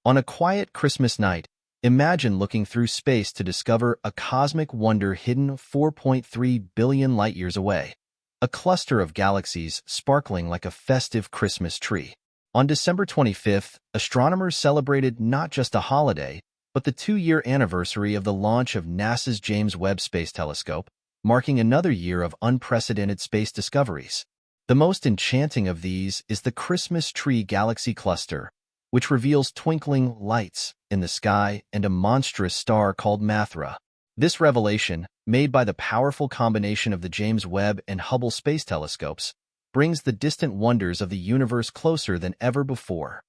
On a quiet Christmas night, imagine looking through space to discover a cosmic wonder hidden 4.3 billion light-years away, a cluster of galaxies sparkling like a festive Christmas tree. On December 25th, astronomers celebrated not just a holiday, but the 2-year anniversary of the launch of NASA's James Webb Space Telescope, marking another year of unprecedented space discoveries. The most enchanting of these is the Christmas tree galaxy cluster, which reveals twinkling lights in the sky and a monstrous star called Mathra. This revelation, made by the powerful combination of the James Webb and Hubble space telescopes, brings the distant wonders of the universe closer than ever before.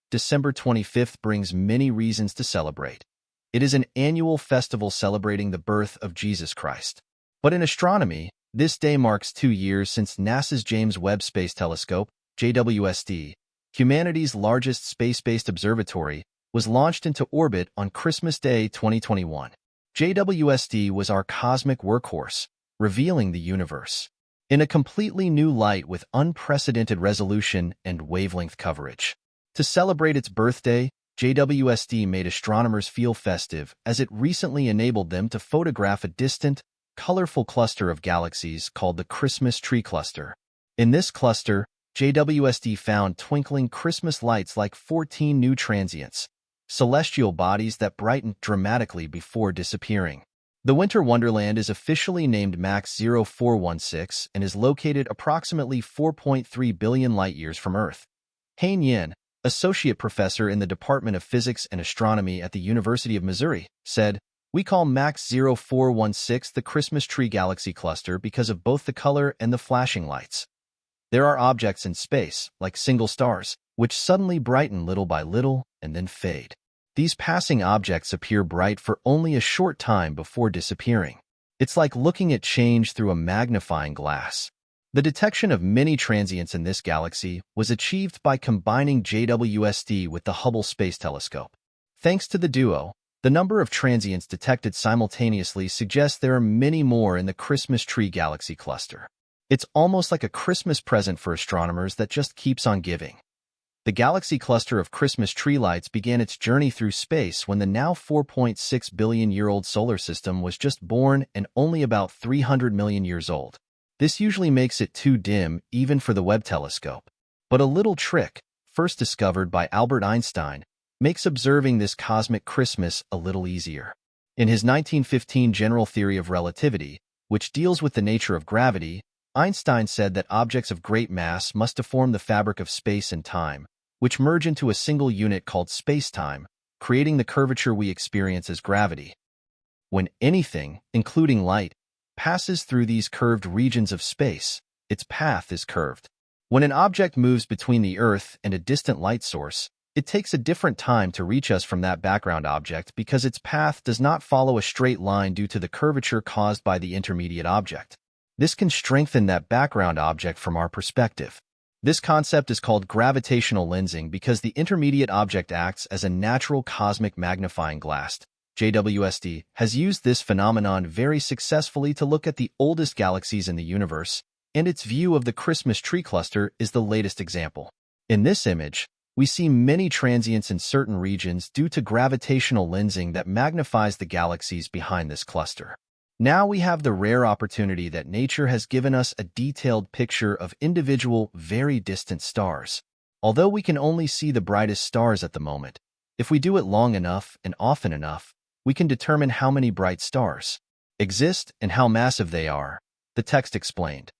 December 25th brings many reasons to celebrate. It is an annual festival celebrating the birth of Jesus Christ. But in astronomy, this day marks 2 years since NASA's James Webb Space Telescope, JWST, humanity's largest space-based observatory, was launched into orbit on Christmas Day 2021. JWST was our cosmic workhorse, revealing the universe in a completely new light with unprecedented resolution and wavelength coverage. To celebrate its birthday, JWST made astronomers feel festive as it recently enabled them to photograph a distant, colorful cluster of galaxies called the Christmas Tree Cluster. In this cluster, JWST found twinkling Christmas lights like 14 new transients, celestial bodies that brightened dramatically before disappearing. The winter wonderland is officially named MAX 0416 and is located approximately 4.3 billion light-years from Earth. Han Yin, associate professor in the Department of Physics and Astronomy at the University of Missouri, said, "We call MAX 0416 the Christmas tree galaxy cluster because of both the color and the flashing lights. There are objects in space, like single stars, which suddenly brighten little by little and then fade. These passing objects appear bright for only a short time before disappearing. It's like looking at change through a magnifying glass." The detection of many transients in this galaxy was achieved by combining JWST with the Hubble Space Telescope. Thanks to the duo, the number of transients detected simultaneously suggests there are many more in the Christmas tree galaxy cluster. It's almost like a Christmas present for astronomers that just keeps on giving. The galaxy cluster of Christmas tree lights began its journey through space when the now 4.6 billion-year-old solar system was just born and only about 300 million years old. This usually makes it too dim even for the Webb telescope. But a little trick, first discovered by Albert Einstein, makes observing this cosmic Christmas a little easier. In his 1915 General Theory of Relativity, which deals with the nature of gravity, Einstein said that objects of great mass must deform the fabric of space and time, which merge into a single unit called spacetime, creating the curvature we experience as gravity. When anything, including light, passes through these curved regions of space, its path is curved. When an object moves between the Earth and a distant light source, it takes a different time to reach us from that background object because its path does not follow a straight line due to the curvature caused by the intermediate object. This can strengthen that background object from our perspective. This concept is called gravitational lensing because the intermediate object acts as a natural cosmic magnifying glass. JWST has used this phenomenon very successfully to look at the oldest galaxies in the universe, and its view of the Christmas tree cluster is the latest example. In this image, we see many transients in certain regions due to gravitational lensing that magnifies the galaxies behind this cluster. Now we have the rare opportunity that nature has given us a detailed picture of individual, very distant stars. Although we can only see the brightest stars at the moment, if we do it long enough and often enough, we can determine how many bright stars exist and how massive they are, the text explained.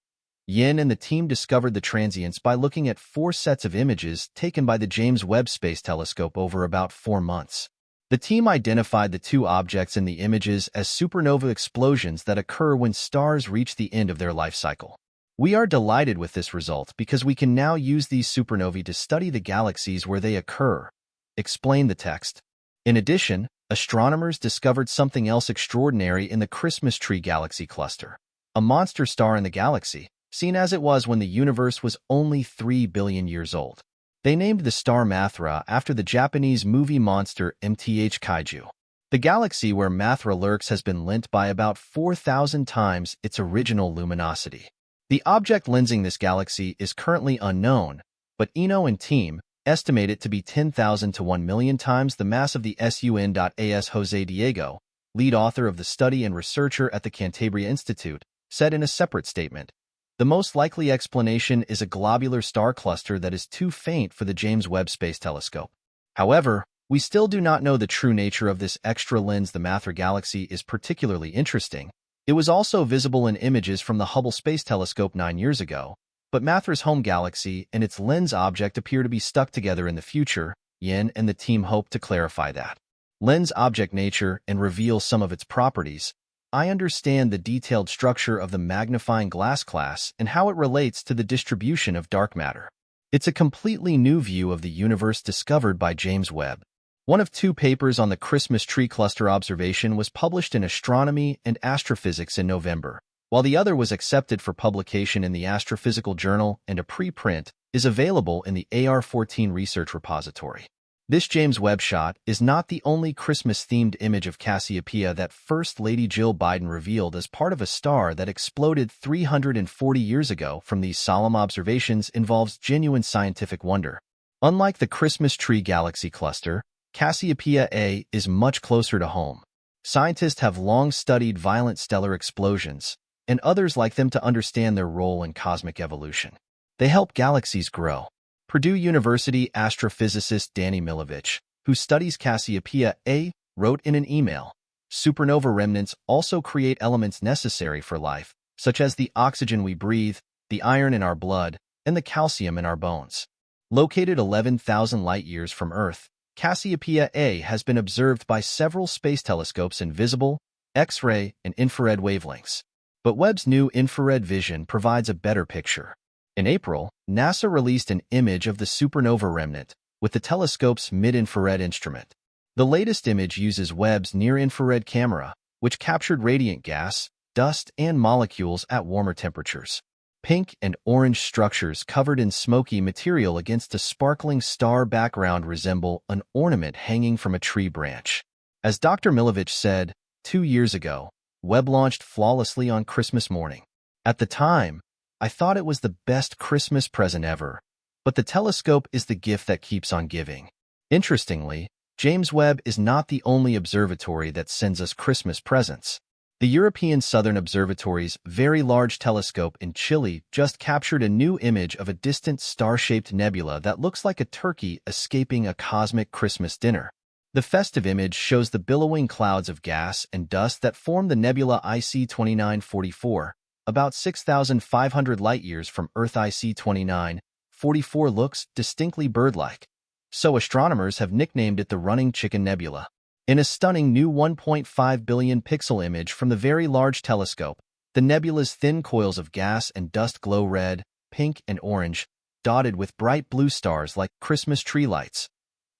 Yin and the team discovered the transients by looking at 4 sets of images taken by the James Webb Space Telescope over about 4 months. The team identified the 2 objects in the images as supernova explosions that occur when stars reach the end of their life cycle. We are delighted with this result because we can now use these supernovae to study the galaxies where they occur, explained the text. In addition, astronomers discovered something else extraordinary in the Christmas tree galaxy cluster, a monster star in the galaxy, seen as it was when the universe was only 3 billion years old. They named the star Mathra after the Japanese movie monster MTH Kaiju. The galaxy where Mathra lurks has been lent by about 4,000 times its original luminosity. The object lensing this galaxy is currently unknown, but Eno and team, estimate it to be 10,000 to 1 million times the mass of the sun.as. Jose Diego, lead author of the study and researcher at the Cantabria Institute, said in a separate statement. The most likely explanation is a globular star cluster that is too faint for the James Webb Space Telescope. However, we still do not know the true nature of this extra lens. The Mather galaxy is particularly interesting. It was also visible in images from the Hubble Space Telescope 9 years ago, but Mather's home galaxy and its lens object appear to be stuck together in the future. Yin and the team hope to clarify that lens object nature and reveal some of its properties. I understand the detailed structure of the magnifying glass class and how it relates to the distribution of dark matter. It's a completely new view of the universe discovered by James Webb. One of 2 papers on the Christmas tree cluster observation was published in Astronomy and Astrophysics in November, while the other was accepted for publication in the Astrophysical Journal and a preprint is available in the AR14 Research Repository. This James Webb shot is not the only Christmas-themed image of Cassiopeia that First Lady Jill Biden revealed as part of a star that exploded 340 years ago. From these solemn observations involves genuine scientific wonder. Unlike the Christmas tree galaxy cluster, Cassiopeia A is much closer to home. Scientists have long studied violent stellar explosions, and others like them to understand their role in cosmic evolution. They help galaxies grow. Purdue University astrophysicist Danny Milovich, who studies Cassiopeia A, wrote in an email, "Supernova remnants also create elements necessary for life, such as the oxygen we breathe, the iron in our blood, and the calcium in our bones." Located 11,000 light-years from Earth, Cassiopeia A has been observed by several space telescopes in visible, X-ray, and infrared wavelengths. But Webb's new infrared vision provides a better picture. In April, NASA released an image of the supernova remnant with the telescope's mid-infrared instrument. The latest image uses Webb's near-infrared camera, which captured radiant gas, dust, and molecules at warmer temperatures. Pink and orange structures covered in smoky material against a sparkling star background resemble an ornament hanging from a tree branch. As Dr. Milovich said, 2 years ago, Webb launched flawlessly on Christmas morning. At the time, I thought it was the best Christmas present ever, but the telescope is the gift that keeps on giving. Interestingly, James Webb is not the only observatory that sends us Christmas presents. The European Southern Observatory's Very Large Telescope in Chile just captured a new image of a distant star-shaped nebula that looks like a turkey escaping a cosmic Christmas dinner. The festive image shows the billowing clouds of gas and dust that form the nebula IC 2944, about 6,500 light-years from Earth. IC 2944 looks distinctly bird-like, so astronomers have nicknamed it the Running Chicken Nebula. In a stunning new 1.5 billion pixel image from the Very Large Telescope, the nebula's thin coils of gas and dust glow red, pink, and orange, dotted with bright blue stars like Christmas tree lights.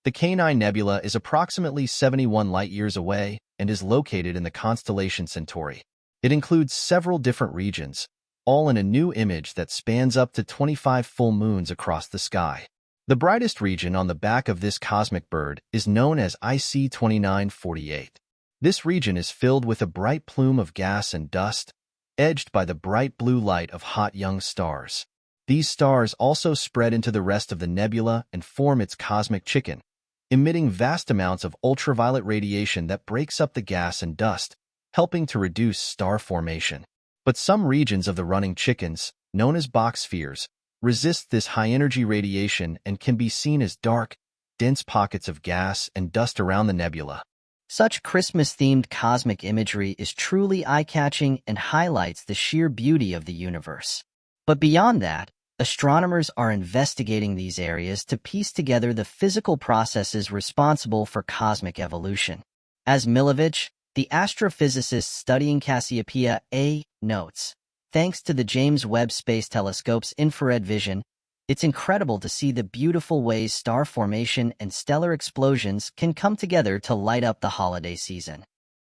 The K9 Nebula is approximately 71 light-years away and is located in the constellation Centauri. It includes several different regions, all in a new image that spans up to 25 full moons across the sky. The brightest region on the back of this cosmic bird is known as IC 2948. This region is filled with a bright plume of gas and dust, edged by the bright blue light of hot young stars. These stars also spread into the rest of the nebula and form its cosmic chicken, emitting vast amounts of ultraviolet radiation that breaks up the gas and dust, helping to reduce star formation. But some regions of the running chickens, known as box spheres, resist this high-energy radiation and can be seen as dark, dense pockets of gas and dust around the nebula. Such Christmas-themed cosmic imagery is truly eye-catching and highlights the sheer beauty of the universe. But beyond that, astronomers are investigating these areas to piece together the physical processes responsible for cosmic evolution. As Milovich, the astrophysicist studying Cassiopeia A, notes, thanks to the James Webb Space Telescope's infrared vision, it's incredible to see the beautiful ways star formation and stellar explosions can come together to light up the holiday season.